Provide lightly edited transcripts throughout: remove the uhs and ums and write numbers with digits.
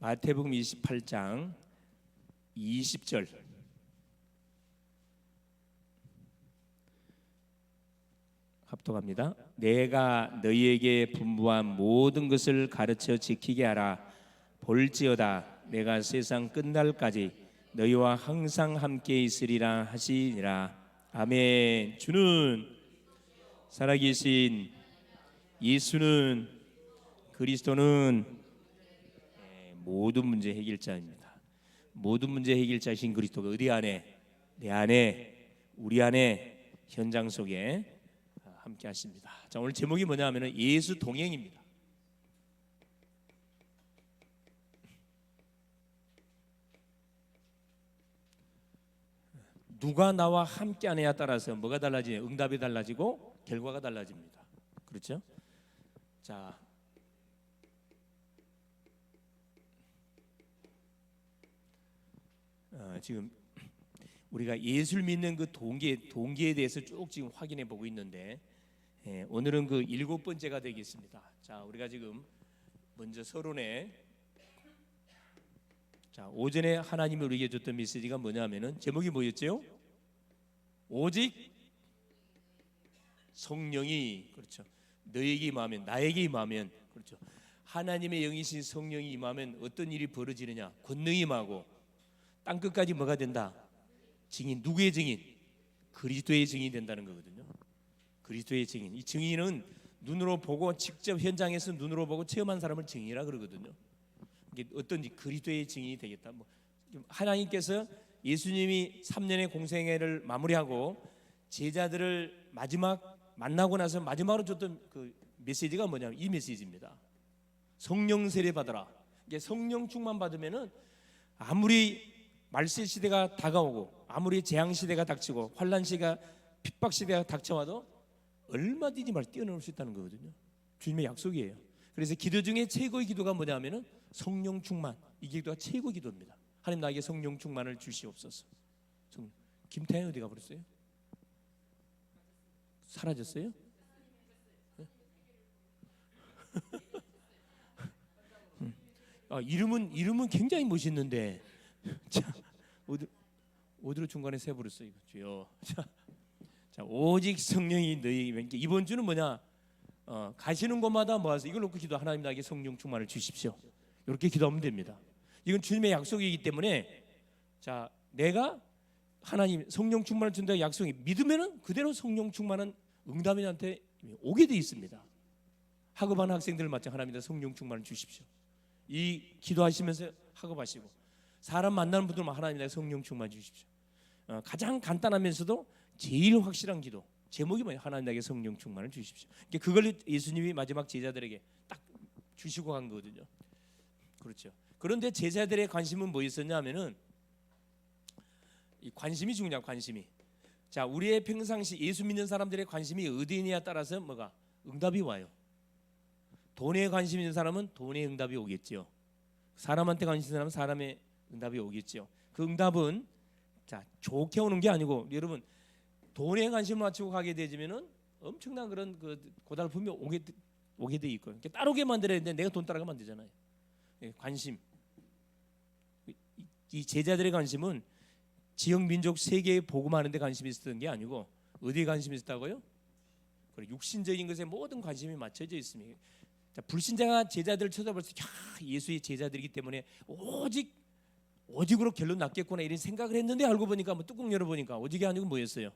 마태복음 28장 20절 합독합니다. 내가 너희에게 분부한 모든 것을 가르쳐 지키게 하라. 볼지어다 내가 세상 끝날까지 너희와 항상 함께 있으리라 하시니라. 아멘. 주는 살아계신 예수는 그리스도는 모든 문제 해결자입니다. 모든 문제 해결자이신 그리스도가 어디 안에? 내 안에, 우리 안에, 현장 속에 함께 하십니다. 자, 오늘 제목이 뭐냐 하면 예수 동행입니다. 누가 나와 함께 하느냐에 따라서 뭐가 달라지냐? 응답이 달라지고 결과가 달라집니다. 그렇죠? 자, 지금 우리가 예수를 믿는 그 동기에 대해서 쭉 지금 확인해 보고 있는데, 오늘은 그 7번째가 되겠습니다. 자, 우리가 지금 먼저 서론에, 자, 오전에 하나님이 우리에게 줬던 메시지가 뭐냐면은 제목이 뭐였죠? 오직 성령이, 그렇죠, 너에게 임하면, 나에게 임하면, 그렇죠, 하나님의 영이신 성령이 임하면 어떤 일이 벌어지느냐? 권능이 임하고 땅 끝까지 뭐가 된다? 증인. 누구의 증인? 그리스도의 증인이 된다는 거거든요. 그리스도의 증인. 이 증인은 눈으로 보고 직접 현장에서 눈으로 보고 체험한 사람을 증인이라 그러거든요. 이게 어떤지 그리스도의 증인이 되겠다. 뭐 하나님께서 예수님이 3년의 공생애를 마무리하고 제자들을 마지막 만나고 나서 마지막으로 줬던 그 메시지가 뭐냐면 이 메시지입니다. 성령 세례 받아라. 이게 성령 충만 받으면은 아무리 말세 시대가 다가오고 아무리 재앙 시대가 닥치고 환란 시대가 핍박 시대가 닥쳐와도 얼마든지 말 뛰어넘을 수 있다는 거거든요. 주님의 약속이에요. 그래서 기도 중에 최고의 기도가 뭐냐면은 성령 충만. 이 기도가 최고 기도입니다. 하나님 나에게 성령 충만을 주시옵소서. 김태현 어디 가버렸어요? 사라졌어요? 이름은 굉장히 멋있는데, 자, 어디로 중간에 세버렸어요, 이거죠. 자, 오직 성령이 너희에게. 이번 주는 뭐냐? 가시는 곳마다 모아서 이걸 놓고 기도. 하나님 나에게 성령 충만을 주십시오. 이렇게 기도하면 됩니다. 이건 주님의 약속이기 때문에, 자, 내가 하나님 성령 충만을 준다는 약속이 믿으면은 그대로 성령 충만은 응답이 나한테 오게 돼 있습니다. 학업하는 학생들을 마찬가지 하나님께 성령 충만을 주십시오. 이 기도하시면서 학업하시고 사람 만나는 분들만 하나님께 성령 충만 주십시오. 가장 간단하면서도 제일 확실한 기도 제목이 뭐예요? 하나님께 성령 충만을 주십시오. 그걸 예수님이 마지막 제자들에게 딱 주시고 간 거거든요. 그렇죠. 그런데 제자들의 관심은 뭐 있었냐면은 이 관심이 중요한 관심이. 자, 우리의 평상시 예수 믿는 사람들의 관심이 어디에 있느냐에 따라서 뭐가 응답이 와요. 돈에 관심 있는 사람은 돈의 응답이 오겠죠. 사람한테 관심 있는 사람은 사람의 응답이 오겠죠. 그 응답은 자, 좋게 오는 게 아니고, 여러분 돈에 관심을 맞추고 가게 되면은 엄청난 그런 그 고달픔이 오게 돼 있고, 따르게 만들어야 되는데 내가 돈 따라가면 안 되잖아요. 관심. 이 제자들의 관심은 지역 민족 세계에 복음하는 데 관심이 있었던 게 아니고 어디에 관심이 있었다고요? 육신적인 것에 모든 관심이 맞춰져 있습니다. 자, 불신자가 제자들을 쳐다보면서 예수의 제자들이기 때문에 오직으로 결론 났겠구나 이런 생각을 했는데, 알고 보니까 뭐 뚜껑 열어보니까 오직이 아니고 뭐였어요?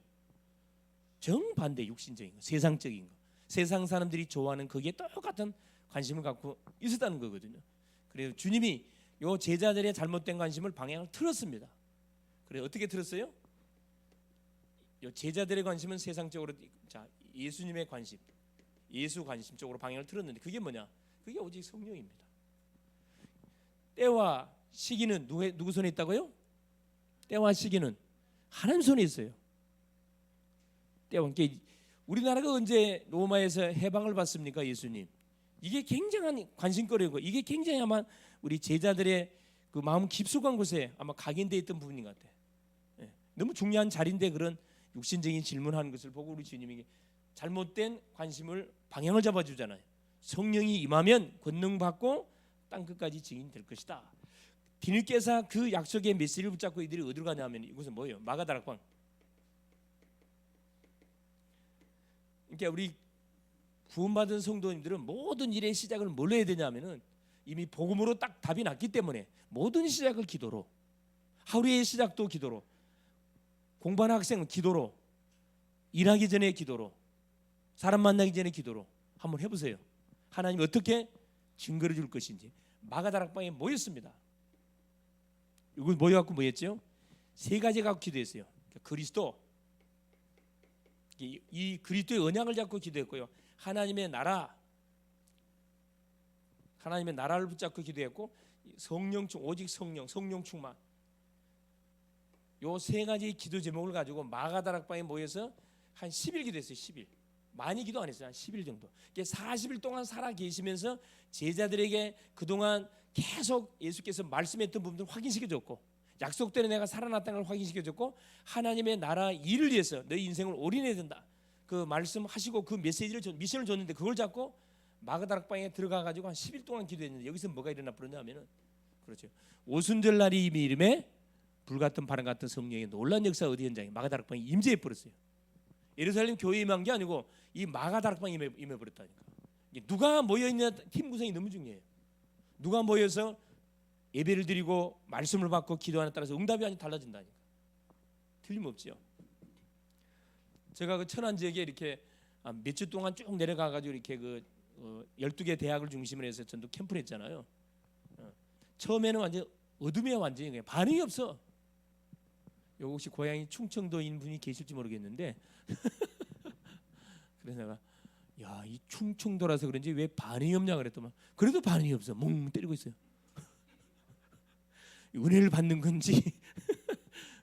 정반대 육신적인 거, 세상적인 거, 세상 사람들이 좋아하는 거기에 똑같은 관심을 갖고 있었다는 거거든요. 그래서 주님이 요 제자들의 잘못된 관심을 방향을 틀었습니다. 그래 어떻게 틀었어요? 요 제자들의 관심은 세상적으로, 자, 예수님의 관심, 예수 관심 쪽으로 방향을 틀었는데 그게 뭐냐? 그게 오직 성령입니다. 때와 시기는 누구 손에 있다고요? 때와 시기는 하나님 손에 있어요. 때와 우리나라가 언제 로마에서 해방을 받습니까? 예수님. 이게 굉장한 관심거리고 이게 굉장히 아마 우리 제자들의 그 마음 깊숙한 곳에 아마 각인되어 있던 부분인 것 같아요. 너무 중요한 자리인데 그런 육신적인 질문하는 것을 보고 우리 주님이 잘못된 관심을 방향을 잡아주잖아요. 성령이 임하면 권능 받고 땅 끝까지 증인 될 것이다. 뒤늦게서 그 약속의 메시지를 붙잡고 이들이 어디로 가냐면 이곳은 뭐예요? 마가다락방. 그러니까 우리 구원받은 성도님들은 모든 일의 시작을 뭘로 해야 되냐면은 이미 복음으로 딱 답이 났기 때문에 모든 시작을 기도로, 하루의 시작도 기도로, 공부하는 학생은 기도로, 일하기 전에 기도로, 사람 만나기 전에 기도로 한번 해보세요. 하나님이 어떻게 증거를 줄 것인지. 마가다락방에 모였습니다. 이거 모여갖고 뭐였죠? 세 가지 갖고 기도했어요. 그리스도, 이 그리스도의 언약을 잡고 기도했고요. 하나님의 나라, 하나님의 나라를 붙잡고 기도했고, 성령 오직 성령 충만. 요 세 가지 기도 제목을 가지고 마가다락방에 모여서 한 10일 기도했어요. 10일. 많이 기도 안 했어요. 한 10일 정도. 40일 동안 살아 계시면서 제자들에게 그동안 계속 예수께서 말씀했던 부분들을 확인시켜 줬고, 약속대로 내가 살아났다는 걸 확인시켜 줬고, 하나님의 나라 일을 위해서 너희 인생을 올인해야 된다. 그 말씀하시고 그 메시지를 미션을 줬는데 그걸 잡고 마가다락방에 들어가 가지고 한 10일 동안 기도했는데, 여기서 뭐가 일어나 버렸냐면은, 그렇죠, 오순절 날이 이름에 불같은 바람 같은 성령의 놀라운 역사 어디 현장에 마가다락방에 임재해 버렸어요. 예루살렘 교회에 임한 게 아니고 이 마가다락방에 임해 버렸다니까. 누가 모여 있는 팀 구성이 너무 중요해요. 누가 모여서 예배를 드리고 말씀을 받고 기도하는 따라서 응답이 완전 달라진다니까. 틀림없지요. 제가 그 천안 지역에 이렇게 몇 주 동안 쭉 내려가 가지고 이렇게 12개 대학을 중심으로 해서 전도 캠프를 했잖아요. 처음에는 완전 어둠에 완전히 그냥 반응이 없어. 요 혹시 고향이 충청도인 분이 계실지 모르겠는데 그래서 내가 이 충청도라서 그런지 왜 반응이 없냐 그랬더만, 그래도 반응이 없어. 멍 때리고 있어요. 은혜를 받는 건지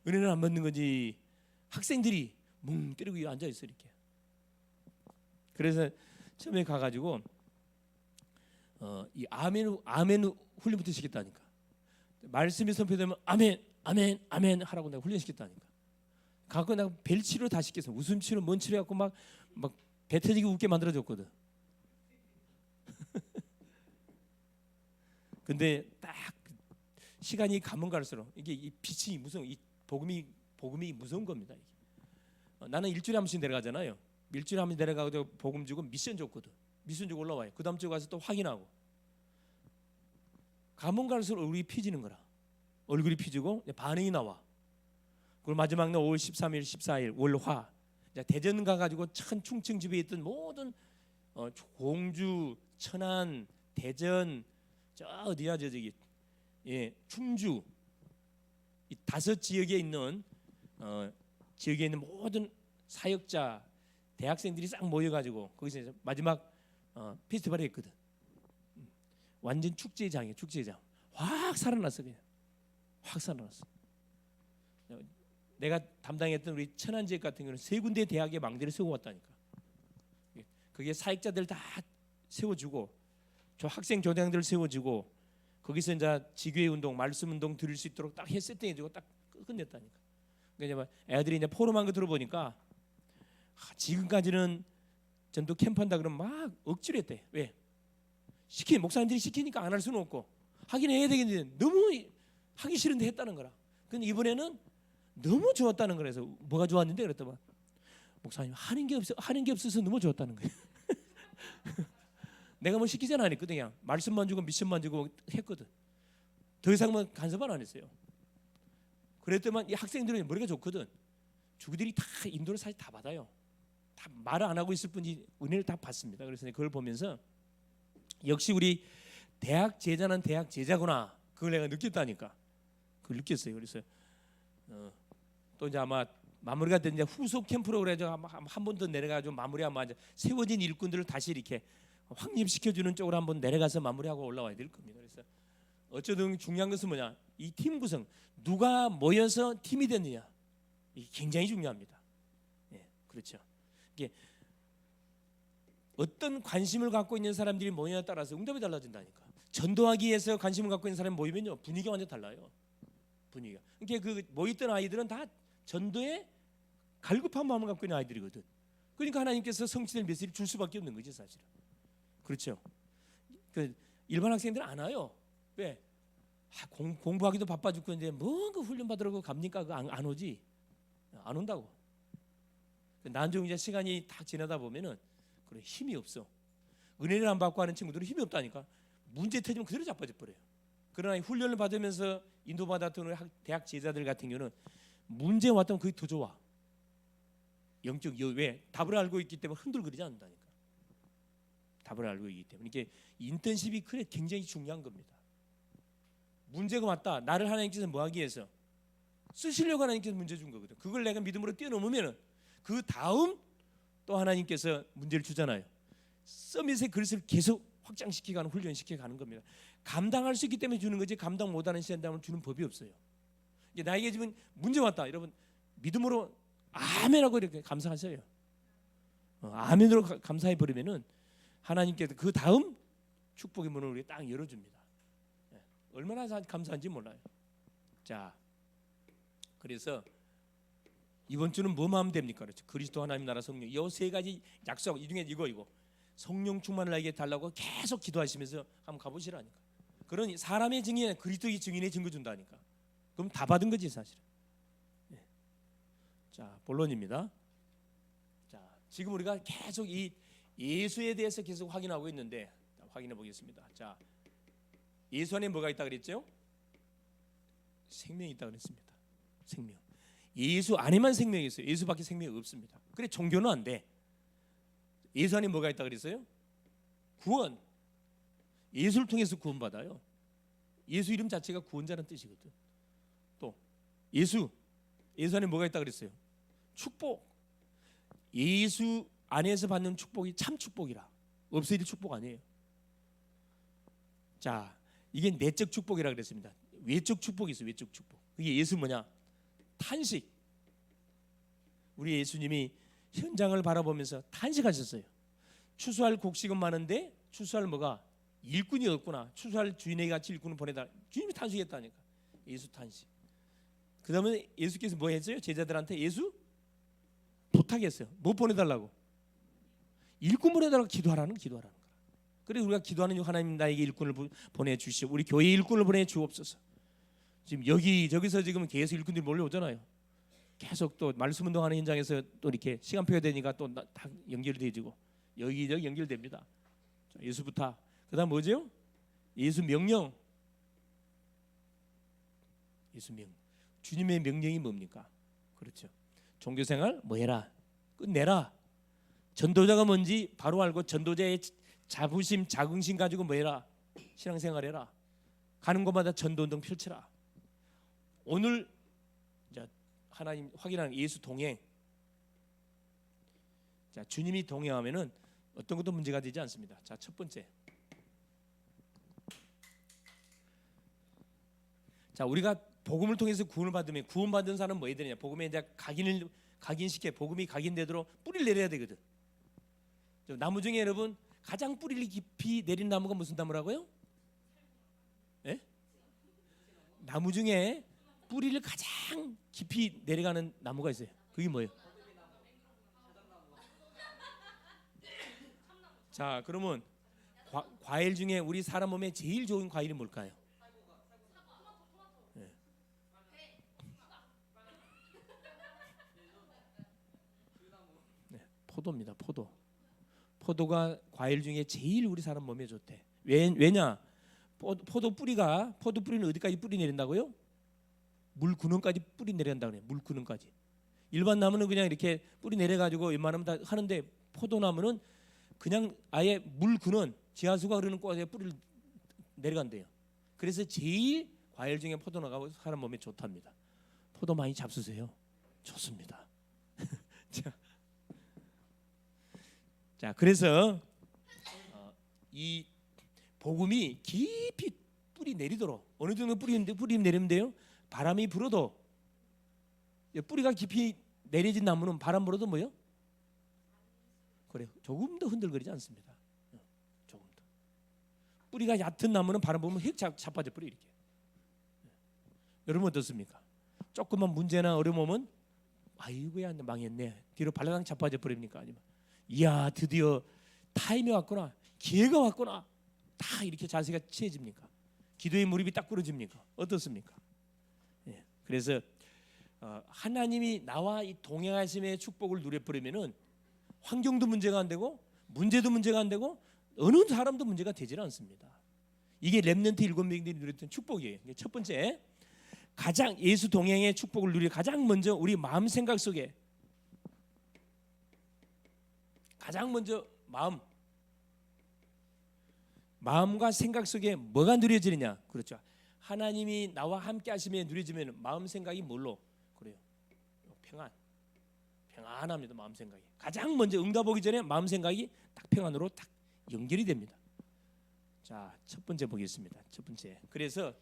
은혜를 안 받는 건지 학생들이 멍 때리고 앉아 있어 이렇게. 그래서 처음에 가가지고 이 아멘 훈련부터 시켰다니까. 말씀이 선포되면 아멘 하라고 내가 훈련시켰다니까. 갖고 내가 벨치로 다 시켰어. 웃음치료 뭔 치료 갖고 막 배 터지게 웃게 만들어줬거든. 근데 딱 시간이 가면 갈수록 이게 이 빛이 무서운, 이 복음이 무서운 겁니다. 이게. 나는 일주일에 한 번씩 내려가잖아요. 일주일에 한 번 내려가고 복음 주고 미션 줬거든. 미션 주고 올라와요. 그 다음 주에 가서 또 확인하고. 가면 갈수록 얼굴이 피지는 거라. 얼굴이 피지고 반응이 나와. 그리고 마지막 날 5월 13일, 14일 월화 대전 가가지고 천 충청 집에 있던 모든 공주, 천안, 대전, 저 어디야 저기 충주 이 5지역에 있는 지역에 있는 모든 사역자, 대학생들이 싹 모여가지고 거기서 이제 마지막 페스티벌을 했거든. 완전 축제장이에요. 축제장. 확 살아났어 그냥. 확 살아났어. 내가 담당했던 우리 천안지역 같은 경우는 3군데 대학의 망대를 세우고 왔다니까. 그게 사역자들 다 세워주고, 저 학생 교장들 세워주고, 거기서 이제 지교회 운동, 말씀 운동 들을 수 있도록 딱 세팅해주고 딱 끝냈다니까. 그러니까 애들이 이제 포럼한 거 들어보니까 지금까지는 전도 캠프한다 그러면 막 억지로 했대. 왜? 목사님들이 시키니까 안 할 수는 없고 하긴 해야 되겠는데 너무 하기 싫은데 했다는 거라. 근데 이번에는 너무 좋았다는 거라서 뭐가 좋았는데 그랬더만 목사님 하는 게 없어서 너무 좋았다는 거예요. 내가 뭐 시키잖아 안 했거든. 그냥 말씀만 주고 미션만 주고 했거든. 더 이상은 간섭만 안 했어요. 그랬더만 이 학생들은 머리가 좋거든. 주기들이 다 인도를 사실 다 받아요. 다 말을 안 하고 있을 뿐이지 은혜를 다 받습니다. 그래서 그걸 보면서 역시 우리 대학 제자는 대학 제자구나. 그걸 내가 느꼈다니까. 그걸 느꼈어요. 그래서 또 이제 아마 마무리가 된 이제 후속 캠프로 그래서 한 번 더 내려가지고 마무리하면 이제 세워진 일꾼들을 다시 이렇게 확립시켜주는 쪽으로 한번 내려가서 마무리하고 올라와야 될 겁니다. 그래서 어쩌든 중요한 것은 뭐냐? 이 팀 구성, 누가 모여서 팀이 됐느냐, 이게 굉장히 중요합니다. 예, 그렇죠. 이게 어떤 관심을 갖고 있는 사람들이 모이냐에 따라서 응답이 달라진다니까. 전도하기 위해서 관심을 갖고 있는 사람이 모이면요 분위기가 완전 달라요. 분위기가. 그러니까 그 모였던 아이들은 다 전도에 갈급한 마음을 갖고 있는 아이들이거든. 그러니까 하나님께서 성취될 메시지를 줄 수밖에 없는 거지 사실은. 그렇죠. 일반 학생들은 안 와요. 왜? 공부하기도 바빠 죽고 이제 뭔가 훈련 받으라고 갑니까? 안 오지. 안 온다고. 나중 이제 시간이 딱 지나다 보면은 그래 힘이 없어. 은혜를 안 받고 하는 친구들은 힘이 없다니까. 문제 터지면 그대로 자빠져 버려요. 그러나 훈련을 받으면서 인도받았던 우리 대학 제자들 같은 경우는 문제 왔다면 그게 더 좋아. 영적 왜? 답을 알고 있기 때문에 흔들거리지 않는다니까. 답을 알고 있기 때문에 이게 인턴십이 그래 굉장히 중요한 겁니다. 문제가 왔다. 나를 하나님께서 뭐 하기 위해서 쓰시려고 하나님께서 문제 준 거거든. 그걸 내가 믿음으로 뛰어넘으면 그 다음 또 하나님께서 문제를 주잖아요. 서밋의 그릇을 계속 확장시키고 훈련시켜 가는 겁니다. 감당할 수 있기 때문에 주는 거지 감당 못하는 시한다면 주는 법이 없어요. 이제 나에게 지금 문제 왔다. 여러분 믿음으로 아멘하고 이렇게 감사하세요. 아멘으로 감사해 버리면은 하나님께서 그 다음 축복의 문을 우리가 딱 열어줍니다. 얼마나 감사한지 몰라요. 자, 그래서 이번 주는 뭐만 하면 됩니까? 그렇죠. 그리스도 하나님 나라 성령 이 세 가지 약속 이 중에 이거 성령 충만을 나에게 달라고 계속 기도하시면서 한번 가보시라니까. 그러니 사람의 증인 그리스도의 증인의 증거 준다니까. 그럼 다 받은 거지 사실은. 네. 자, 본론입니다. 자, 지금 우리가 계속 이 예수에 대해서 계속 확인하고 있는데 확인해 보겠습니다. 자, 예수 안에 뭐가 있다 그랬죠? 생명이 있다 그랬습니다. 생명. 예수 안에만 생명이 있어요. 예수밖에 생명이 없습니다. 그래 종교는 안 돼. 예수 안에 뭐가 있다 그랬어요? 구원. 예수를 통해서 구원받아요. 예수 이름 자체가 구원자라는 뜻이거든. 또 예수 안에 뭐가 있다 그랬어요? 축복. 예수 안에서 받는 축복이 참 축복이라. 없어질 축복 아니에요. 자, 이게 내적 축복이라 그랬습니다. 외적 축복이 있어요. 외적 축복. 그게 예수 뭐냐? 탄식. 우리 예수님이 현장을 바라보면서 탄식하셨어요. 추수할 곡식은 많은데 추수할 뭐가 일꾼이 없구나. 추수할 주인에게 같이 일꾼을 보내다. 주님이 탄식했다니까. 예수 탄식. 그 다음에 예수께서 뭐 했어요? 제자들한테 예수 부탁했어요. 뭐 보내달라고? 일꾼 보내달라고 기도하라는 거라. 그래 우리가 기도하는 중 하나님 나에게 일꾼을 보내주시오. 우리 교회 일꾼을 보내주옵소서. 지금 여기저기서 지금 계속 일꾼들이 몰려오잖아요. 계속 또 말씀 운동하는 현장에서 또 이렇게 시간표가 되니까 또 다 연결되지고 여기저기 연결됩니다. 예수부터 그다음 뭐죠? 예수 명령. 예수 명. 주님의 명령이 뭡니까? 그렇죠. 종교생활 뭐 해라. 끝내라. 전도자가 뭔지 바로 알고 전도자의 자부심, 자긍심 가지고 뭐 해라. 신앙생활 해라. 가는 곳마다 전도운동 펼쳐라. 오늘 하나님 확인하는 예수 동행. 자, 주님이 동행하면은 어떤 것도 문제가 되지 않습니다. 자, 첫 번째. 자, 우리가 복음을 통해서 구원을 받으면 구원받은 사람은 뭐 해야 되느냐? 복음에 이제 각인시켜 복음이 각인되도록 뿌리를 내려야 되거든. 나무 중에 여러분 가장 뿌리를 깊이 내린 나무가 무슨 나무라고요? 예? 나무 중에 뿌리를 가장 깊이 내려가는 나무가 있어요. 그게 뭐예요? 자, 그러면 과일 중에 우리 사람 몸에 제일 좋은 과일이 뭘까요? 네. 네, 포도입니다. 포도가 과일 중에 제일 우리 사람 몸에 좋대. 왜냐? 포도 뿌리는 어디까지 뿌리 내린다고요? 물 근원까지 뿌리 내려간다 그래요. 물 근원까지. 일반 나무는 그냥 이렇게 뿌리 내려가지고 웬만하면 다 하는데 포도나무는 그냥 아예 물 근원 지하수가 흐르는 곳에 뿌리를 내려간대요. 그래서 제일 과일 중에 포도나가 사람 몸에 좋답니다. 포도 많이 잡수세요. 좋습니다. 자, 그래서 이 복음이 깊이 뿌리 내리도록 어느 정도 뿌리 내리면 돼요. 바람이 불어도 뿌리가 깊이 내려진 나무는 바람 불어도 뭐요? 그래 조금 더 흔들거리지 않습니다. 조금 더. 뿌리가 얕은 나무는 바람 불면 휙 자빠져 버려 이렇게. 여러분 어떻습니까? 조금만 문제나 어려움 오면 아이고야 망했네. 뒤로 발라당 자빠져 버립니까? 아니면 이야 드디어 타임이 왔구나. 기회가 왔구나. 다 이렇게 자세가 취해집니까? 기도의 무릎이 딱 꿇어집니까? 어떻습니까? 예. 그래서 하나님이 나와 이 동행하심의 축복을 누려버리면은 환경도 문제가 안 되고 문제도 문제가 안 되고 어느 사람도 문제가 되질 않습니다. 이게 렘넌트 7명들이 누렸던 축복이에요. 첫 번째, 가장 예수 동행의 축복을 누리 가장 먼저 우리 마음 생각 속에 가장 먼저 마음과 생각 속에 뭐가 누려지느냐? 그렇죠. 하나님이 나와 함께 하심에 누려지면 마음 생각이 뭘로? 그래요. 평안합니다. 마음 생각이. 가장 먼저 응답 오기 전에 마음 생각이 딱 평안으로 딱 연결이 됩니다. 자, 첫 번째 보겠습니다. 첫 번째. 그래서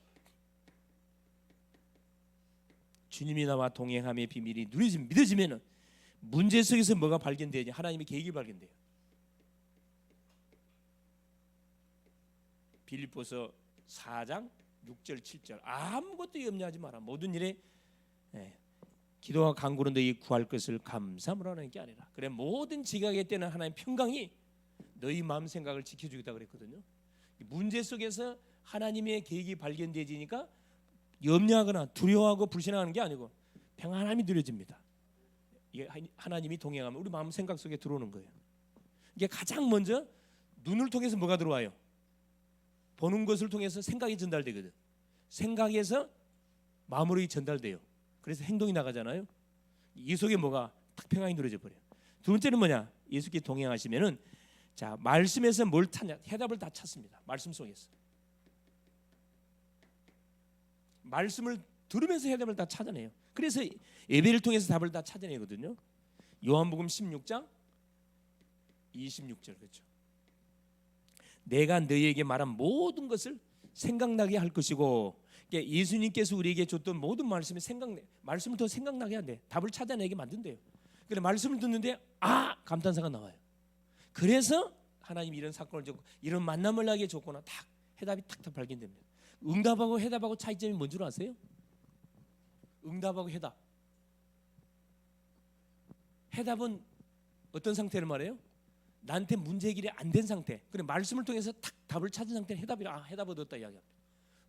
주님이 나와 동행함의 비밀이 믿어지면은 문제 속에서 뭐가 발견되냐? 하나님의 계획이 발견돼요. 빌립보서 4장 6절 7절 아무것도 염려하지 마라. 모든 일에 기도와 간구로 너희 구할 것을 감사함으로 하는 게 아니라. 그래 모든 지각의 때는 하나님 평강이 너희 마음 생각을 지켜주겠다 그랬거든요. 문제 속에서 하나님의 계획이 발견되지니까 염려하거나 두려워하고 불신하는 게 아니고 평안함이 누려집니다. 이게 하나님이 동행하면 우리 마음 생각 속에 들어오는 거예요. 이게 가장 먼저 눈을 통해서 뭐가 들어와요? 보는 것을 통해서 생각이 전달되거든. 생각에서 마음으로 전달돼요. 그래서 행동이 나가잖아요. 이 속에 뭐가 탁 평안이 누려져 버려요. 두 번째는 뭐냐? 예수께 동행하시면은 자, 말씀에서 뭘 찾냐? 해답을 다 찾습니다. 말씀 속에서. 말씀을 들으면서 해답을 다 찾아내요. 그래서 예배를 통해서 답을 다 찾아내거든요. 요한복음 16장 26절 그렇죠. 내가 너희에게 말한 모든 것을 생각나게 할 것이고, 그러니까 예수님께서 우리에게 줬던 모든 말씀이 말씀을 더 생각나게 한대. 답을 찾아내게 만든대요. 그래 말씀을 듣는데 감탄사가 나와요. 그래서 하나님이 이런 사건을 줬고 이런 만남을 하게 줬구나. 딱 해답이 탁탁 발견됩니다. 응답하고 해답하고 차이점이 뭔 줄 아세요? 응답하고 해답은 어떤 상태를 말해요? 나한테 문제 해결이 안 된 상태. 그래 말씀을 통해서 탁 답을 찾은 상태는 해답이라. 해답 얻었다 이야기합니다.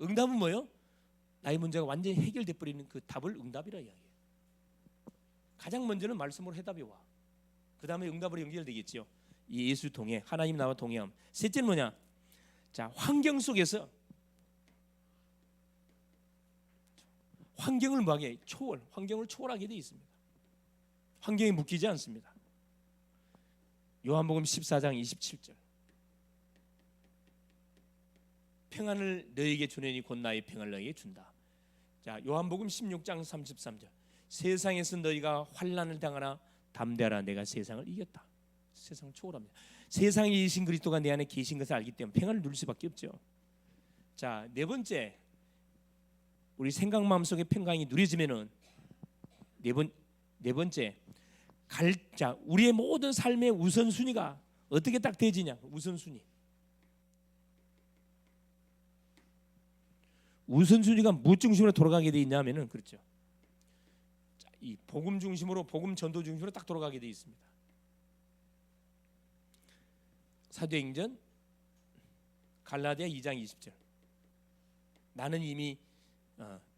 응답은 뭐예요? 나의 문제가 완전히 해결돼 버리는 그 답을 응답이라 이야기해요. 가장 먼저는 말씀으로 해답이 와. 그 다음에 응답으로 연결되겠죠. 이 예수 동행, 하나님 나와 동행함. 셋째는 뭐냐? 자, 환경 속에서 환경을 뭐하게? 환경을 초월하게 돼 있습니다. 환경에 묶이지 않습니다. 요한복음 14장 27절 평안을 너에게 주노니 곧 나의 평안을 너에게 준다. 자, 요한복음 16장 33절 세상에서 너희가 환난을 당하나 담대하라 내가 세상을 이겼다. 세상을 초월합니다. 세상에 계신 그리스도가 내 안에 계신 것을 알기 때문에 평안을 누릴 수밖에 없죠. 자, 네 번째 우리 생각 마음속에 평강이 누려지면은 네 번째 자, 우리의 모든 삶의 우선순위가 어떻게 딱 되지냐? 우선순위가 무엇 중심으로 돌아가게 돼 있냐면은 그렇죠. 자, 이 복음 중심으로 복음 전도 중심으로 딱 돌아가게 돼 있습니다. 사도행전 갈라디아 2장 20절 나는 이미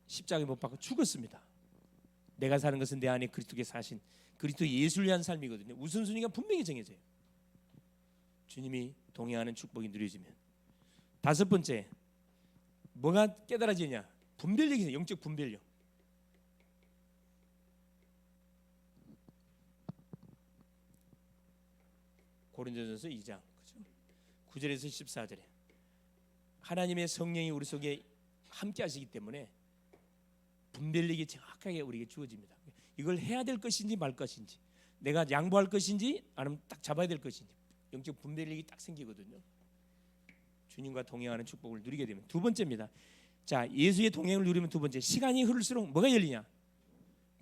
십자가에 못 박혀 죽었습니다. 내가 사는 것은 내 안에 그리스도께서 사신 그리스도 예수를 위한 삶이거든요. 우선순위가 분명히 정해져요. 주님이 동행하는 축복이 누려지면. 다섯 번째 뭐가 깨달아지냐? 분별력이죠. 영적 분별력. 고린도전서 2장 그렇죠? 9절에서 14절에 하나님의 성령이 우리 속에 함께 하시기 때문에 분별력이 정확하게 우리에게 주어집니다. 이걸 해야 될 것인지 말 것인지, 내가 양보할 것인지 아니면 딱 잡아야 될 것인지 영적 분별력이 딱 생기거든요. 주님과 동행하는 축복을 누리게 되면. 두 번째입니다. 자, 예수의 동행을 누리면 두 번째 시간이 흐를수록 뭐가 열리냐?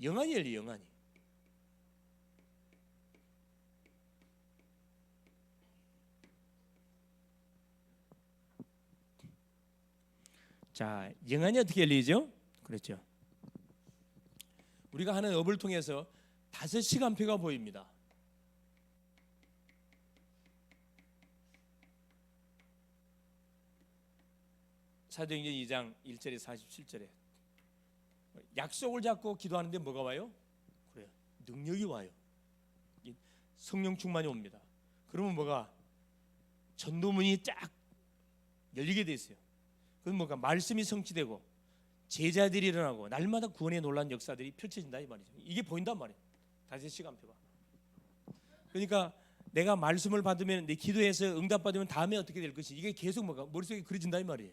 영안이 열려. 영안이. 자, 영안이 어떻게 열리죠? 그렇죠. 우리가 하는 업을 통해서 5시간표가 보입니다. 사도행전 2장 1절에 47절에 약속을 잡고 기도하는데 뭐가 와요? 그래요. 능력이 와요. 성령 충만이 옵니다. 그러면 뭐가 전도문이 쫙 열리게 돼 있어요. 그건 뭐가 말씀이 성취되고 제자들이 일어나고 날마다 구원의 놀라운 역사들이 펼쳐진다 이 말이죠. 이게 보인단 말이에요. 다시 시간표가. 그러니까 내가 말씀을 받으면 내 기도해서 응답받으면 다음에 어떻게 될 것이 이게 계속 뭐가 머릿속에 그려진다 이 말이에요.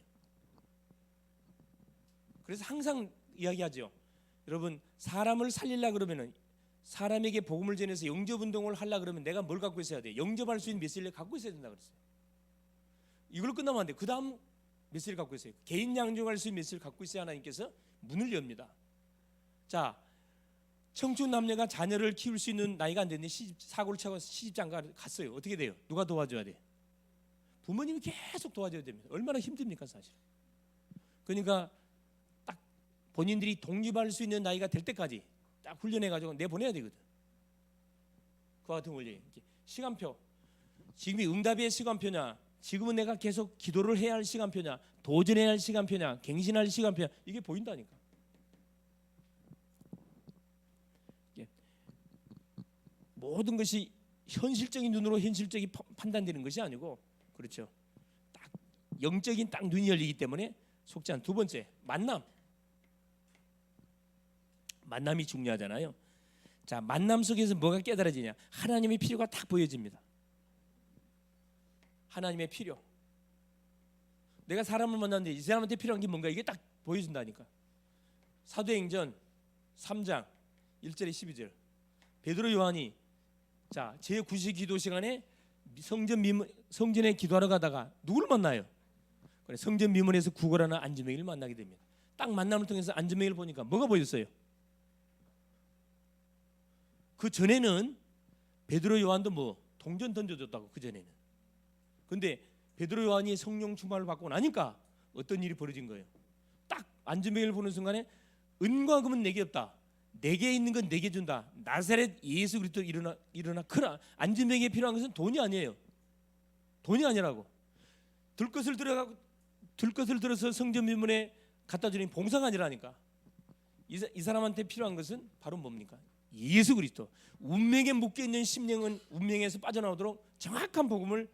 그래서 항상 이야기하죠. 여러분 사람을 살리려 그러면은 사람에게 복음을 전해서 영접 운동을 하려 그러면 내가 뭘 갖고 있어야 돼? 영접할 수 있는 메시지를 갖고 있어야 된다 그랬어요. 이걸로 끝나면 안 돼. 그다음 메시지를 갖고 있어요. 개인 양육할 수 있는 메시지를 갖고 있어야 하나님께서 문을 엽니다. 자, 청춘 남녀가 자녀를 키울 수 있는 나이가 안 됐는데 사고를 쳐서 시집장가 갔어요. 어떻게 돼요? 누가 도와줘야 돼? 부모님이 계속 도와줘야 됩니다. 얼마나 힘듭니까 사실. 그러니까 딱 본인들이 독립할 수 있는 나이가 될 때까지 딱 훈련해가지고 내보내야 되거든. 그와 같은 원리. 시간표. 지금이 응답의 시간표냐, 지금은 내가 계속 기도를 해야 할 시간표냐, 도전해야 할 시간표냐, 갱신할 시간표냐, 이게 보인다니까. 모든 것이 현실적인 눈으로 현실적인 판단되는 것이 아니고, 그렇죠. 딱 영적인 딱 눈이 열리기 때문에 속지 않은. 두 번째, 만남이 중요하잖아요. 자, 만남 속에서 뭐가 깨달아지냐? 하나님의 필요가 딱 보여집니다. 하나님의 필요. 내가 사람을 만났는데 이 사람한테 필요한 게 뭔가 이게 딱 보여준다니까. 사도행전 3장 1절에 12절. 베드로 요한이 자, 제9시 기도 시간에 성전에 기도하러 가다가 누구를 만나요? 그래, 성전 미문에서 구걸하는 안지맹이를 만나게 됩니다. 딱 만남을 통해서 안지맹이를 보니까 뭐가 보였어요? 그 전에는 베드로 요한도 뭐 동전 던져줬다고, 그 전에는. 근데 베드로 요한이 성령 충만을 받고 나니까 어떤 일이 벌어진 거예요? 딱 안지맹이를 보는 순간에 은과 금은 내게 없다. 내게 있는 건 내게 준다. 나사렛 예수 그리스도 일어나. 그러나 안지맹이에 필요한 것은 돈이 아니에요. 돈이 아니라고. 들것을 들어서 성전 미문에 갖다 주는 봉사가 아니라니까. 이 사람한테 필요한 것은 바로 뭡니까? 예수 그리스도. 운명에 묶여 있는 심령은 운명에서 빠져나오도록 정확한 복음을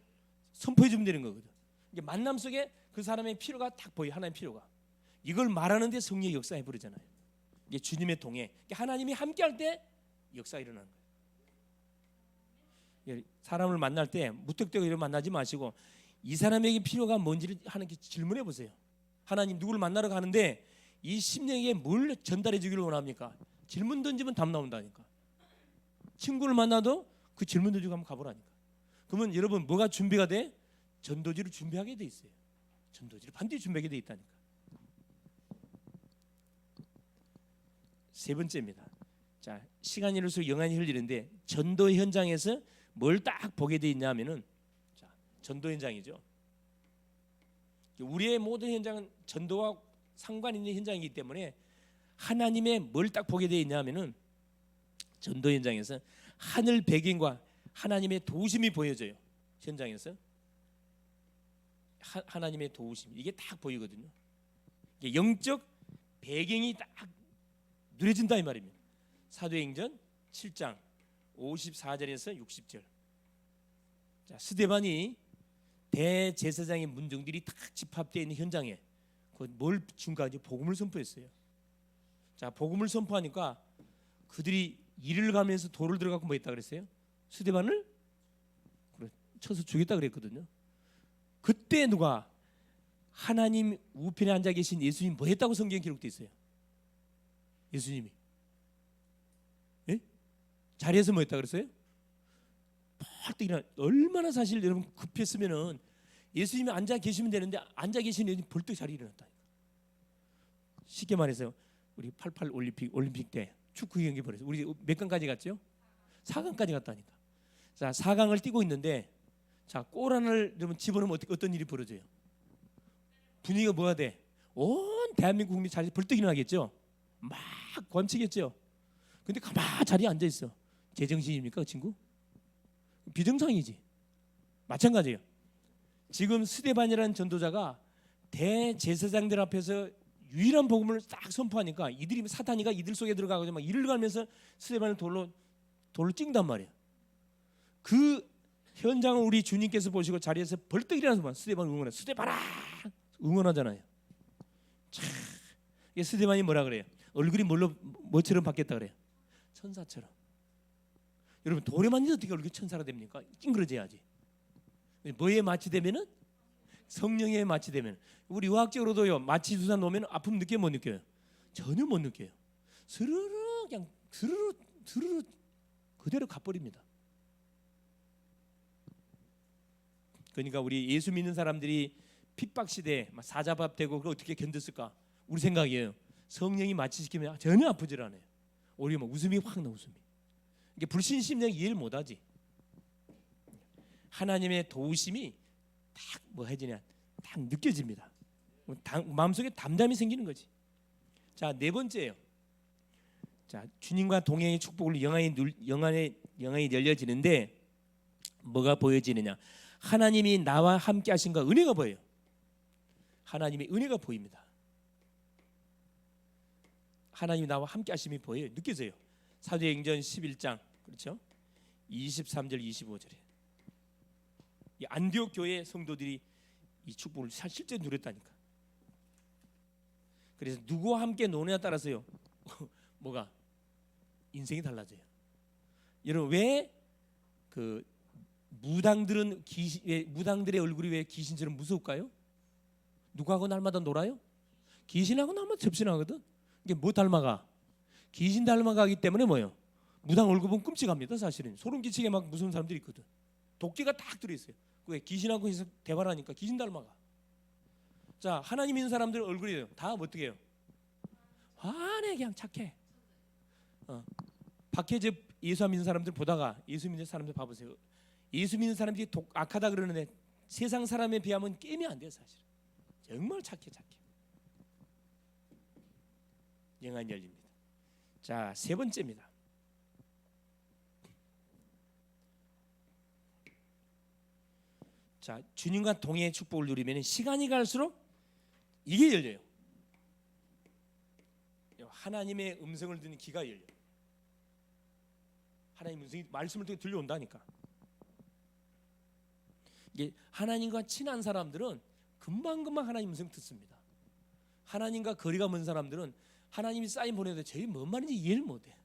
선포해 주면 되는 거거든. 이게 만남 속에 그 사람의 필요가 딱 보여. 하나님의 필요가. 이걸 말하는데 성령의 역사해 버리잖아요. 이게 주님의 동행. 하나님이 함께할 때 역사가 일어나는 거예요. 사람을 만날 때 무턱대고 이렇게 만나지 마시고 이 사람에게 필요가 뭔지를 하나님께 질문해 보세요. 하나님, 누구를 만나러 가는데 이 심령에게 뭘 전달해 주기를 원합니까? 질문 던지면 답 나온다니까. 친구를 만나도 그 질문 던지고 한번 가보라니까. 그러면 여러분 뭐가 준비가 돼? 전도지를 준비하게 돼 있어요. 전도지를 반드시 준비하게 돼 있다니까. 세 번째입니다. 자, 시간이 흐를수록 영안이 흘리는데 전도 현장에서 뭘 딱 보게 돼 있냐면은, 자, 전도 현장이죠. 우리의 모든 현장은 전도와 상관 있는 현장이기 때문에 하나님의 뭘 딱 보게 돼 있냐면은 전도 현장에서 하늘 배경과 하나님의 도우심이 보여져요. 현장에서 하나님의 도우심, 이게 딱 보이거든요. 이게 영적 배경이 딱 누려진다 이 말입니다. 사도행전 7장 54절에서 60절. 자, 스데반이 대제사장의 문정들이 딱 집합되어 있는 현장에 뭘 준까지 복음을 선포했어요. 자, 복음을 선포하니까 그들이 이를 가면서 돌을 들어가고 뭐 했다 그랬어요? 스데반을 쳐서 죽였다 그랬거든요. 그때 누가? 하나님 우편에 앉아 계신 예수님 뭐 했다고 성경에 기록되어 있어요? 예수님이 자리에서 뭐 했다 그랬어요? 펄떡 일어나. 얼마나 사실 여러분 급했으면은 예수님이 앉아 계시면 되는데 앉아 계신 예수님 벌떡 자리에 일어났다. 쉽게 말해서 우리 88 올림픽 때 축구 경기 벌였어요. 우리 몇 강까지 갔죠? 4강까지 갔다니까. 자, 4강을 뛰고 있는데 자, 골 하나를 여러분 집어넣으면 어떤 일이 벌어져요? 분위기가 뭐가 돼? 온 대한민국 국민이 자리에서 벌떡 일어나겠죠? 막 권치겠죠? 근데 가만히 자리에 앉아 있어. 제정신입니까 그 친구? 비정상이지. 마찬가지예요. 지금 스데반이라는 전도자가 대제사장들 앞에서 유일한 복음을 딱 선포하니까 이들이 사탄이가 이들 속에 들어가고 막 이를 가면서 스데반을 돌로 찍는단 말이에요. 그 현장을 우리 주님께서 보시고 자리에서 벌떡 일어나서 스데반 응원해. 스데반아 응원하잖아요. 참 이게 스데반이 뭐라 그래요? 얼굴이 뭐처럼 바뀌었다 그래요? 천사처럼. 여러분 돌에 맞는데 어떻게 얼굴이 천사가 됩니까? 찡그러져야지. 뭐에 마취되면은 성령에 마취되면 우리 의학적으로도요 마취 주사 놓으면 아픔 느껴요 못 느껴요? 전혀 못 느껴요. 스르르 그냥 스르르 그대로 가버립니다. 그러니까 우리 예수 믿는 사람들이 핍박 시대에 사자밥되고 그걸 어떻게 견뎠을까? 우리 생각이에요. 성령이 마취시키면 전혀 아프질 않아요. 오히려 막 웃음이 확 나 웃음이. 이게 불신심령 이해를 못하지. 하나님의 도우심이 딱 뭐 해지냐 딱 느껴집니다. 마음속에 담담이 생기는 거지. 자, 네 번째예요. 자, 주님과 동행의 축복으로 영안이 열려지는데 뭐가 보여지느냐? 하나님이 나와 함께 하신가 은혜가 보여요. 하나님의 은혜가 보입니다. 하나님이 나와 함께 하심이 보여요. 느껴져요. 사도행전 11장 그렇죠? 23절 25절에 이 안디옥 교회 성도들이 이 축복을 실제 누렸다니까. 그래서 누구와 함께 노느냐에 따라서요 뭐가 인생이 달라져요. 여러분 왜 그 무당들의 얼굴이 왜 귀신처럼 무서울까요? 누구하고 날마다 놀아요? 귀신하고 날마다 접신하거든. 이게 뭐 닮아가? 귀신 닮아가기 때문에 뭐예요? 무당 얼굴 보면 끔찍합니다. 사실은 소름 끼치게 막 무서운 사람들이 있거든. 도끼가 딱 들어있어요. 왜 귀신하고 해서 대화를 하니까 귀신 닮아가. 자, 하나님 있는 사람들 얼굴이에요. 다 어떻게 해요? 환해 그냥 착해. 밖에 저 예수 믿는 사람들 보다가 예수 믿는 사람들 봐보세요. 예수 믿는 사람들이 악하다 그러는데 세상 사람에 비하면 게임이 안 돼요 사실. 정말 착해. 영안이 열립니다. 자, 세 번째입니다. 자, 주님과 동행의 축복을 누리면 시간이 갈수록 이게 열려요. 하나님의 음성을 듣는 귀가 열려요. 하나님의 음성이 말씀을 통해 들려온다니까. 이게 하나님과 친한 사람들은 금방금방 하나님 음성 듣습니다. 하나님과 거리가 먼 사람들은 하나님이 사인 보내도 저희 뭔 말인지 이해를 못해.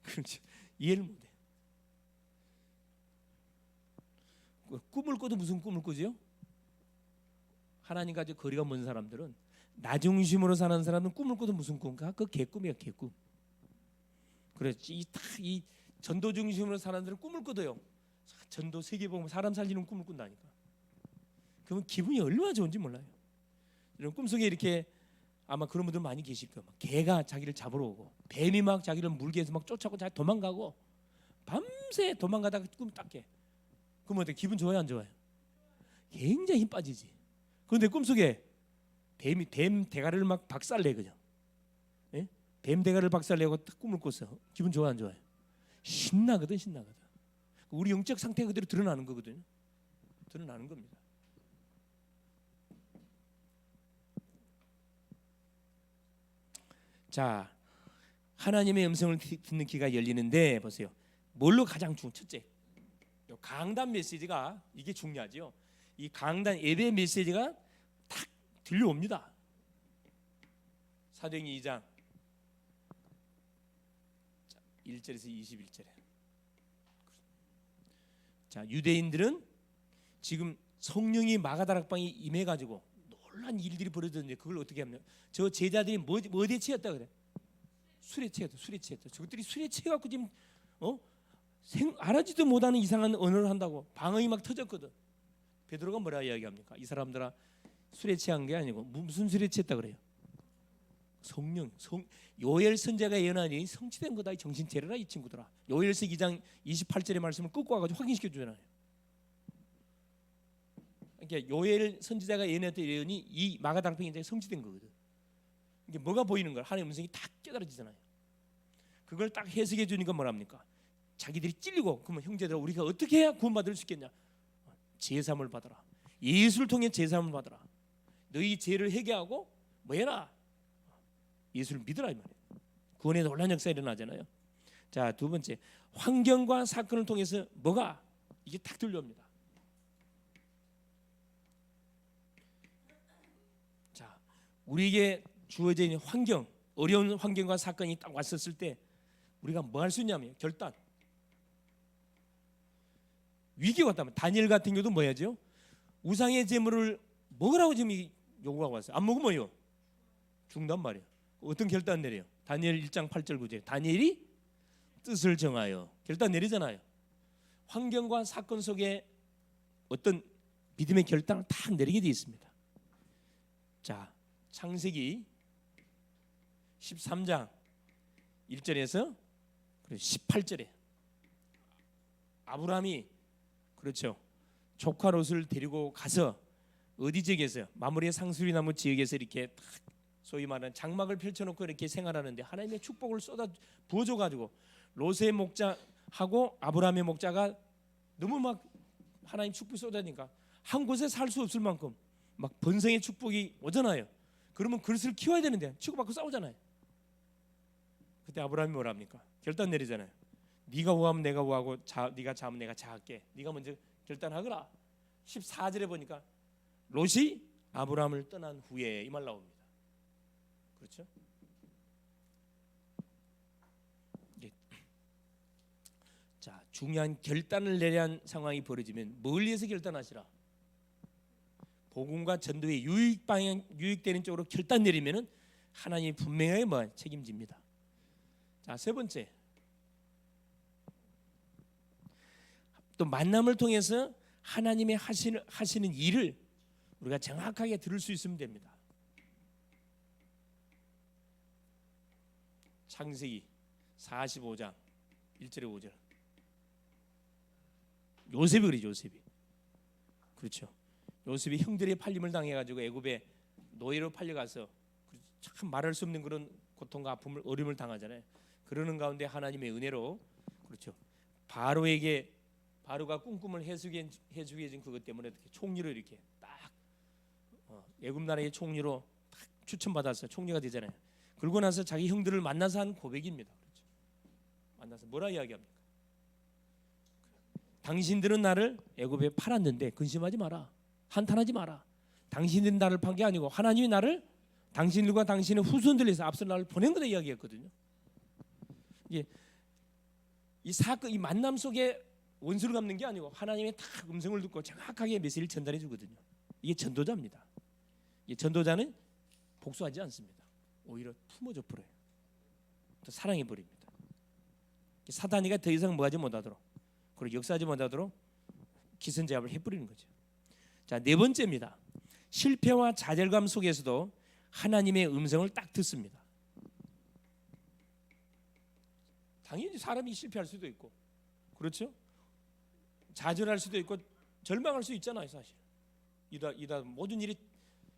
그렇지, 이해를 못해. 꿈을 꿔도 무슨 꿈을 꾸지요? 하나님과 거리가 먼 사람들은 나 중심으로 사는 사람은 꿈을 꿔도 무슨 꿈인가? 그 개꿈이야 개꿈. 그래서 이 전도 중심으로 사는 사람들은 꿈을 꿔도요. 전도 세계복음 사람 살리는 꿈을 꾼다니까. 그러면 기분이 얼마나 좋은지 몰라요. 이런 꿈속에 이렇게 아마 그런 분들 많이 계실 거예요. 개가 자기를 잡으러 오고 뱀이 막 자기를 물게 해서 막 쫓아오고 자기 도망가고 밤새 도망가다가 꿈 딱 깨. 그러면 어때? 기분 좋아요 안 좋아요? 굉장히 힘 빠지지. 그런데 꿈속에 뱀 대가리를 막 박살내 그죠? 예? 뱀 대가리를 박살내고 딱 꿈을 꿨어. 기분 좋아 안 좋아요? 신나거든. 우리 영적 상태 그대로 드러나는 거거든요. 드러나는 겁니다. 자, 하나님의 음성을 듣는 귀가 열리는데 보세요. 뭘로 가장 첫째, 강단 메시지가 이게 중요하죠. 이 강단 예배 메시지가 탁 들려옵니다. 사도행전 2장 1절에서 21절에. 자, 유대인들은 지금 성령이 마가다락방에 임해가지고 놀란 일들이 벌어졌는데 그걸 어떻게 하면 저 제자들이 뭐에 취했다 그래? 술에 취했다. 저것들이 술에 취해갖고 지금 알아지도 못하는 이상한 언어를 한다고 방언이 막 터졌거든. 베드로가 뭐라 이야기합니까? 이 사람들아 술에 취한 게 아니고 무슨 술에 취했다 그래요? 요엘 선지자가 예언하니 성취된 거다. 정신 차려라 이 친구들아. 요엘서 2장 28절의 말씀을 끄고 와가지고 확인시켜 주잖아요. 그러니까 요엘 선지자가 예언했던 예언이 이 마가다락방에 이제 성취된 거거든. 이게 뭐가 보이는 거야? 하나님의 음성이 딱 깨달아지잖아요. 그걸 딱 해석해 주니까 뭐랍니까? 자기들이 찔리고 그러면 형제들아 우리가 어떻게 해야 구원받을 수 있겠냐? 제사함을 받아라. 예수를 통해 제사함을 받아라. 너희 죄를 회개하고 뭐 해라? 예수를 믿으라 이 말이에요. 구원의 놀라운 역사가 일어나잖아요. 자, 두 번째, 환경과 사건을 통해서 뭐가 이게 딱 들려옵니다. 자, 우리에게 주어져 있는 환경, 어려운 환경과 사건이 딱 왔었을 때 우리가 뭐 할 수 있냐면 결단. 위기가 왔다면 다니엘 같은 경우도 뭐 해야죠? 우상의 제물을 먹으라고 지금 요구가 왔어요. 안 먹으면 뭐요? 죽는단 말이에요. 어떤 결단 내려요? 다니엘 1장 8절 9절. 다니엘이 뜻을 정하여 결단 내리잖아요. 환경과 사건 속에 어떤 믿음의 결단을 다 내리게 되어 있습니다. 자, 창세기 13장 1절에서 18절에 아브라함이 그렇죠. 조카 롯을 데리고 가서 어디 지역에서 마므리의 상수리 나무 지역에서 이렇게 딱 소위 말하는 장막을 펼쳐놓고 이렇게 생활하는데 하나님의 축복을 쏟아 부어줘 가지고 롯의 목자하고 아브라함의 목자가 너무 막 하나님 축복이 쏟아지니까 한 곳에 살 수 없을 만큼 막 번성의 축복이 오잖아요. 그러면 그릇을 키워야 되는데 치고받고 싸우잖아요. 그때 아브라함이 뭐라 합니까? 결단 내리잖아요. 네가 우하면 내가 우하고 네가 자면 내가 자할게. 네가 먼저 결단하거라. 14절에 보니까 롯이 아브라함을 떠난 후에 이 말 나옵니다. 그렇죠? 자, 중요한 결단을 내려야 한 상황이 벌어지면 뭘 위해서 결단하시라? 복음과 전도의 유익 방향, 유익되는 쪽으로 결단 내리면은 하나님이 분명하게 뭐 책임집니다. 자, 세 번째, 또 만남을 통해서 하나님의 하시는 일을 우리가 정확하게 들을 수 있으면 됩니다. 창세기 45장 1절에 5절. 요셉이 그러죠. 요셉이. 그렇죠. 요셉이 형들의 팔림을 당해가지고 애굽에 노예로 팔려가서 참 말할 수 없는 그런 고통과 아픔을 어려움을 당하잖아요. 그러는 가운데 하나님의 은혜로 그렇죠. 바로가 꿈꿈을 해주게 해준 그것 때문에 총리로 이렇게 딱 애굽 나라의 총리로 딱 추천받아서 총리가 되잖아요. 그러고 나서 자기 형들을 만나서 한 고백입니다. 그렇죠. 만나서 뭐라 이야기합니까? 당신들은 나를 애굽에 팔았는데 근심하지 마라. 한탄하지 마라. 당신들은 나를 판 게 아니고 하나님이 나를 당신들과 당신의 후손들에서 앞서 나를 보낸 거다 이야기했거든요. 이 사건, 이 만남 속에 원수를 갚는 게 아니고 하나님의 딱 음성을 듣고 정확하게 메시지를 전달해 주거든요. 이게 전도자입니다. 이 전도자는 복수하지 않습니다. 오히려 품어줘 버려요. 또 사랑해 버립니다. 사단이가 더 이상 뭐하지 못하도록 그리고 역사하지 못하도록 기선제압을 해버리는 거죠. 자, 네 번째입니다. 실패와 좌절감 속에서도 하나님의 음성을 딱 듣습니다. 당연히 사람이 실패할 수도 있고 그렇죠? 좌절할 수도 있고 절망할 수 있잖아요. 사실 이다 모든 일이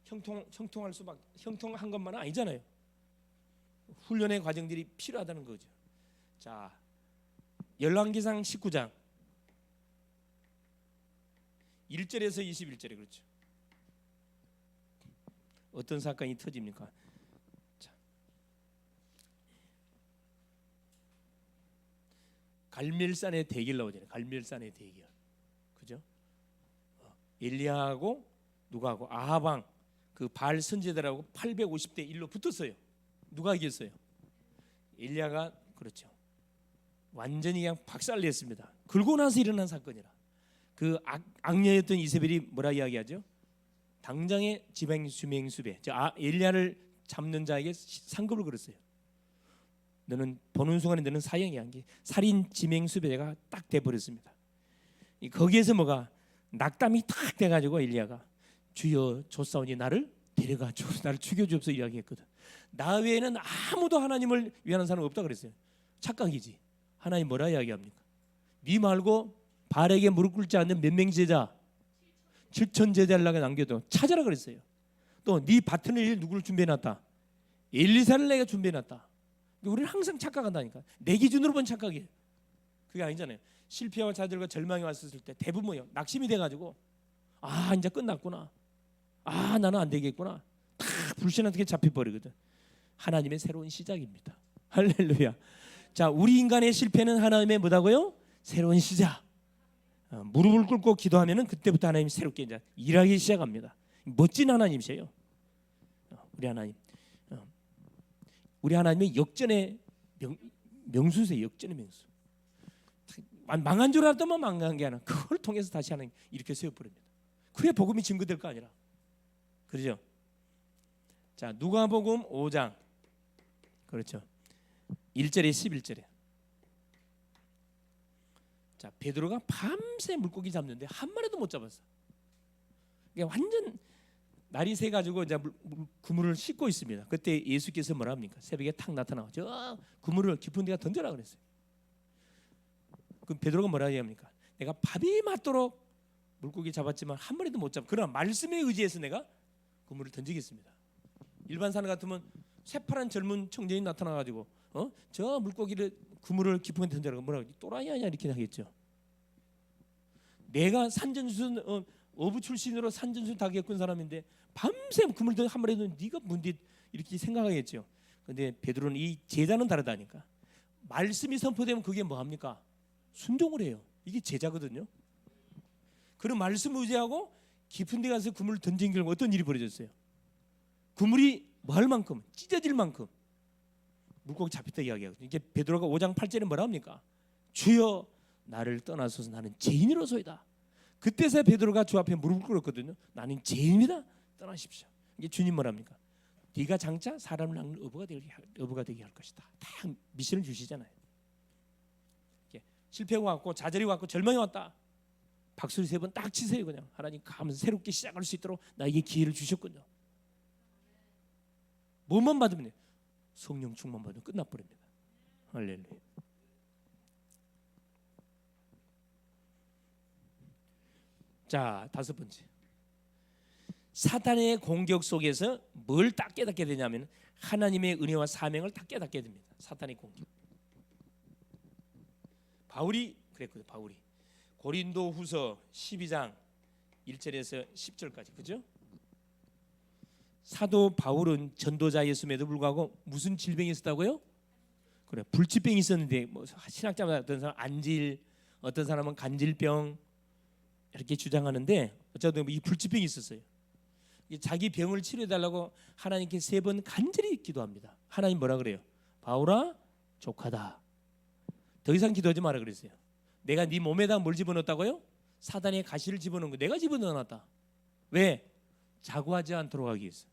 형통한 것만은 아니잖아요. 훈련의 과정들이 필요하다는 거죠. 자, 열왕기상 19장 1절에서 21절에 그렇죠. 어떤 사건이 터집니까? 자, 갈멜산의 대결 나오잖아요. 갈멜산의 대결, 그죠? 엘리야하고 누가하고 아합왕 그 바알 선지자들하고 850대 1로 붙었어요. 누가 이겼어요? 엘리야가 그렇죠. 완전히 그냥 박살냈습니다. 그러고 나서 일어난 사건이라. 그 악녀였던 이세벨이 뭐라 이야기하죠? 당장의 지명수배. 엘리야를 잡는 자에게 상급을 걸었어요. 너는 보는 순간에 너는 사형이야. 한 게 살인 지명수배가 딱 돼버렸습니다. 거기에서 뭐가 낙담이 탁 돼가지고 엘리야가 주여 조사오니 나를 데려가 나를 죽여주옵소서 이야기했거든. 나 외에는 아무도 하나님을 위하는 사람은 없다 그랬어요. 착각이지. 하나님 뭐라 이야기합니까? 네 말고 바알에게 무릎 꿇지 않는 몇 명 제자 7천 제자를 남겨도 찾아라 그랬어요. 또 네 밭을 일 누구를 준비해놨다? 엘리사를 내가 준비해놨다. 우리는 항상 착각한다니까. 내 기준으로 본 착각이에요. 그게 아니잖아요. 실패와 좌절과 절망이 왔을 때 대부분 뭐예요? 낙심이 돼가지고 이제 끝났구나. 아, 나는 안 되겠구나. 다 불신한테 잡혀버리거든. 하나님의 새로운 시작입니다. 할렐루야. 자, 우리 인간의 실패는 하나님의 뭐다고요? 새로운 시작. 무릎을 꿇고 기도하면은 그때부터 하나님이 새롭게 이제 일하기 시작합니다. 멋진 하나님이세요. 우리 하나님. 우리 하나님의 역전의 명수세요. 역전의 명수. 망한 줄 알았더만 망한 게 아니라 그걸 통해서 다시 하나님 이렇게 세워버립니다. 그게 복음이 증거될 거 아니라. 그렇죠? 자, 누가복음 5장. 그렇죠. 1절에 11절에. 자, 베드로가 밤새 물고기 잡는데 한 마리도 못 잡았어. 그러니까 완전 날이 새 가지고 이제 그물을 씻고 있습니다. 그때 예수께서 뭐라 합니까? 새벽에 탁 나타나고 저 그물을 깊은 데가 던져라 그랬어요. 그럼 베드로가 뭐라 합니까? 내가 밥이 맞도록 물고기 잡았지만 한 마리도 못 잡아. 그러나 말씀에 의지해서 내가 그물을 던지겠습니다. 일반 사람 같으면 새파란 젊은 청년이 나타나가지고 저 물고기를 그물을 깊은 데 던져라고 뭐라고 또라이 아니야 이렇게 하겠죠. 내가 산전수전 어부 출신으로 산전수전 다 겪은 사람인데 밤새 그물 한 마리도 네가 뭔데 이렇게 생각하겠죠. 근데 베드로는 이 제자는 다르다니까. 말씀이 선포되면 그게 뭐합니까? 순종을 해요. 이게 제자거든요. 그런 말씀 의지하고 깊은 데 가서 그물을 던진 결과 어떤 일이 벌어졌어요? 그물이 뭐 할 만큼 찢어질 만큼 물고기 잡혔다 이야기하거든요. 이게 베드로가 5장 8절에 뭐라 합니까? 주여 나를 떠나소서 나는 죄인이로소이다. 그때서 베드로가 주 앞에 무릎을 꿇었거든요. 나는 죄인이다. 떠나십시오. 이게 주님 뭐랍니까? 네가 장차 사람을 낳는 어부가 되게 할 것이다. 다 미션을 주시잖아요. 실패가 왔고 좌절이 왔고 절망이 왔다. 박수를 3번 딱 치세요. 그냥 하나님 가면서 새롭게 시작할 수 있도록 나에게 기회를 주셨군요. 뭐만 받으면 돼요? 성령 충만 받으면 끝나버립니다. 할렐루야. 자, 5번째. 사탄의 공격 속에서 뭘 딱 깨닫게 되냐면 하나님의 은혜와 사명을 딱 깨닫게 됩니다. 사탄의 공격. 바울이 그랬거든요. 바울이 고린도후서 12장 1절에서 10절까지 그죠? 사도 바울은 전도자였음에도 불구하고 무슨 질병이 있었다고요? 그래, 불치병이 있었는데 뭐 신학자마다 어떤 사람 안질, 어떤 사람은 간질병 이렇게 주장하는데 어쨌든 이 불치병이 있었어요. 자기 병을 치료해달라고 하나님께 3번 간절히 기도합니다. 하나님 뭐라 그래요? 바울아 족하다. 더 이상 기도하지 마라 그랬어요. 내가 네 몸에다 뭘 집어넣었다고요? 사단의 가시를 집어넣은 거 내가 집어넣어놨다. 왜? 자고하지 않도록 하기 위해서.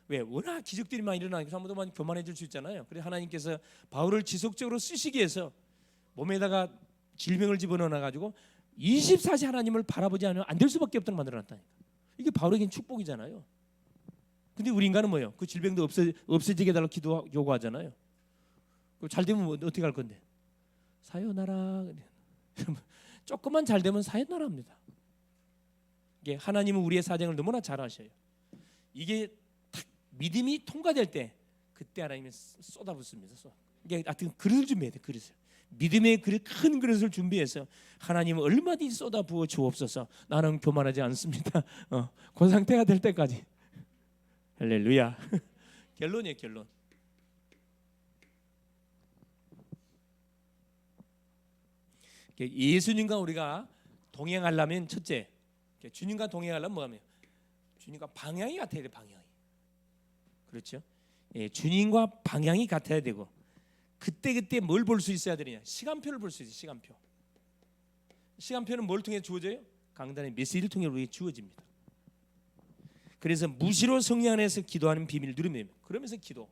왜? 워낙 기적들이 많이 일어나니까 사람도 많이 교만해질 수 있잖아요. 그래서 하나님께서 바울을 지속적으로 쓰시기 위해서 몸에다가 질병을 집어넣어가지고 24시 하나님을 바라보지 않으면 안 될 수밖에 없도록 만들어놨다니까. 이게 바울에겐 축복이잖아요. 근데 우리 인간은 뭐예요? 그 질병도 없어지게 해달라고 요구하잖아요. 잘 되면 뭐 어떻게 할 건데? 사요나라. 조금만 잘 되면 사요나라입니다. 이게 하나님은 우리의 사정을 너무나 잘 아셔요. 이게 딱 믿음이 통과될 때 그때 하나님이 쏟아붓습니다. 이게 하여튼 그릇을 준비해야 돼. 그릇을. 믿음의 그릇, 큰 그릇을 준비해서 하나님은 얼마든지 쏟아부어 주옵소서. 나는 교만하지 않습니다. 그 상태가 될 때까지. 할렐루야. 결론이에요. 결론. 예수님과 우리가 동행하려면 첫째, 주님과 동행하려면 뭐하면 주님과 방향이 같아야 돼. 방향이. 그렇죠? 예, 주님과 방향이 같아야 되고 그때 뭘 볼 수 있어야 되느냐? 시간표를 볼 수 있어요. 시간표. 시간표는 뭘 통해 주어져요? 강단의 메시지를 통해 우리에게 주어집니다. 그래서 무시로 성령 안에서 기도하는 비밀을 누리면 됩니다. 그러면서 기도.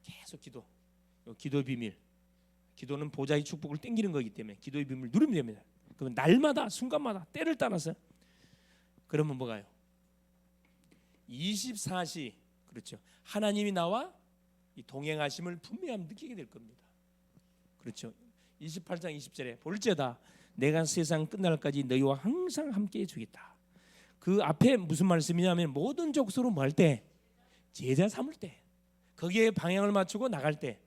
계속 기도. 기도의 비밀. 기도는 보좌의 축복을 땡기는 거기 때문에 기도의 비밀을 누리면 됩니다. 그러면 날마다 순간마다 때를 따라서 그러면 뭐가요? 24시 그렇죠. 하나님이 나와 이 동행하심을 분명히 느끼게 될 겁니다. 그렇죠. 28장 20절에 볼지어다 내가 세상 끝날까지 너희와 항상 함께해 주겠다. 그 앞에 무슨 말씀이냐면 모든 족속으로 뭐 할 때? 제자 삼을 때. 거기에 방향을 맞추고 나갈 때.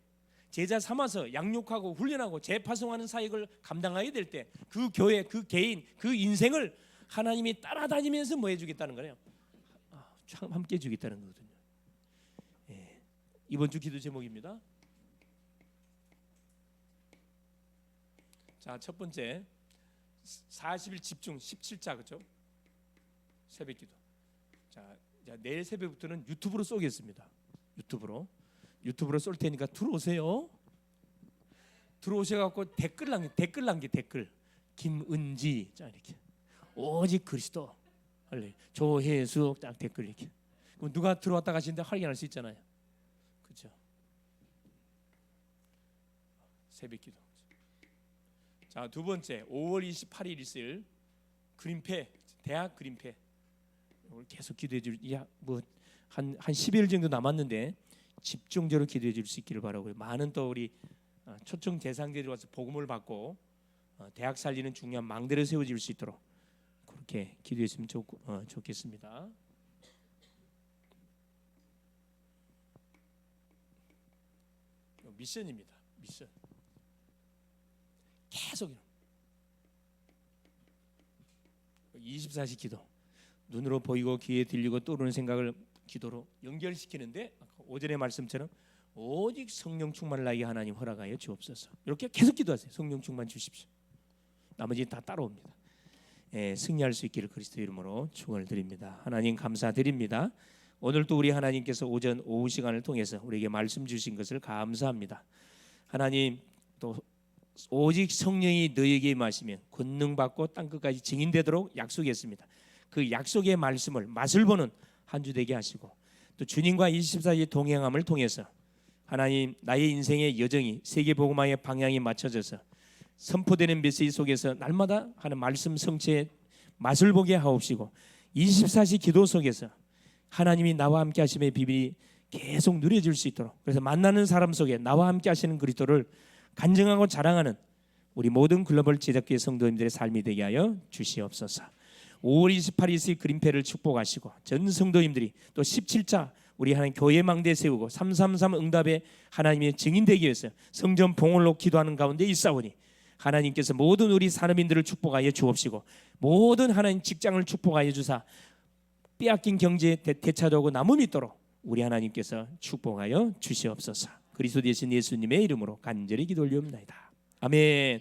제자 삼아서 양육하고 훈련하고 재파송하는 사역을 감당하게 될 때 그 교회, 그 개인, 그 인생을 하나님이 따라다니면서 뭐 해주겠다는 거예요? 함께 주겠다는 거거든요. 예. 이번 주 기도 제목입니다. 자, 첫 번째 40일 집중 17자, 그렇죠? 새벽기도. 자, 내일 새벽부터는 유튜브로 쏘겠습니다. 유튜브로 쏠 테니까 들어오세요. 들어오셔갖고 댓글 남기 댓글. 김은지, 자 이렇게 오직 그리스도 할래. 조혜수 딱 댓글 이렇게. 그럼 누가 들어왔다 가시는데 확인할 수 있잖아요. 그렇죠? 새벽기도. 자, 두 번째 5월 28일 있을 그림패, 대학 그림패. 오늘 계속 기도해 줄, 뭐한 10일 정도 남았는데 집중적으로 기도해 줄 수 있기를 바라고요. 많은 또 우리 초청 대상들이 와서 복음을 받고 대학 살리는 중요한 망대를 세워질 수 있도록 그렇게 기도했으면 좋겠습니다. 미션입니다. 미션. 계속 24시 기도. 눈으로 보이고 귀에 들리고 떠오르는 생각을 기도로 연결시키는데 오전의 말씀처럼 오직 성령 충만을 나에게 하나님 허락하여 주옵소서. 이렇게 계속 기도하세요. 성령 충만 주십시오. 나머지는 다 따라옵니다. 승리할 수 있기를 그리스도 이름으로 축원을 드립니다. 하나님 감사드립니다. 오늘도 우리 하나님께서 오전 오후 시간을 통해서 우리에게 말씀 주신 것을 감사합니다. 하나님 또 오직 성령이 너희에게 임하시면 권능 받고 땅끝까지 증인되도록 약속했습니다. 그 약속의 말씀을 맛을 보는 한 주 되게 하시고 또 주님과 24시 동행함을 통해서 하나님 나의 인생의 여정이 세계복음화의 방향이 맞춰져서 선포되는 메시지 속에서 날마다 하는 말씀 성취의 맛을 보게 하옵시고 24시 기도 속에서 하나님이 나와 함께 하심의 비밀이 계속 누려질 수 있도록 그래서 만나는 사람 속에 나와 함께 하시는 그리스도를 간증하고 자랑하는 우리 모든 글로벌 제작교회 성도님들의 삶이 되게 하여 주시옵소서. 5월 28일 그림패를 축복하시고 전 성도님들이 또 17자 우리 하나님 교회 망대 세우고 333 응답에 하나님의 증인되기 위해서 성전 봉헌로 기도하는 가운데 있사오니 하나님께서 모든 우리 산업인들을 축복하여 주옵시고 모든 하나님 직장을 축복하여 주사 빼앗긴 경제에 되찾아오고 남음이 있도록 우리 하나님께서 축복하여 주시옵소서. 그리스도 되신 예수님의 이름으로 간절히 기도 올리옵나이다. 아멘.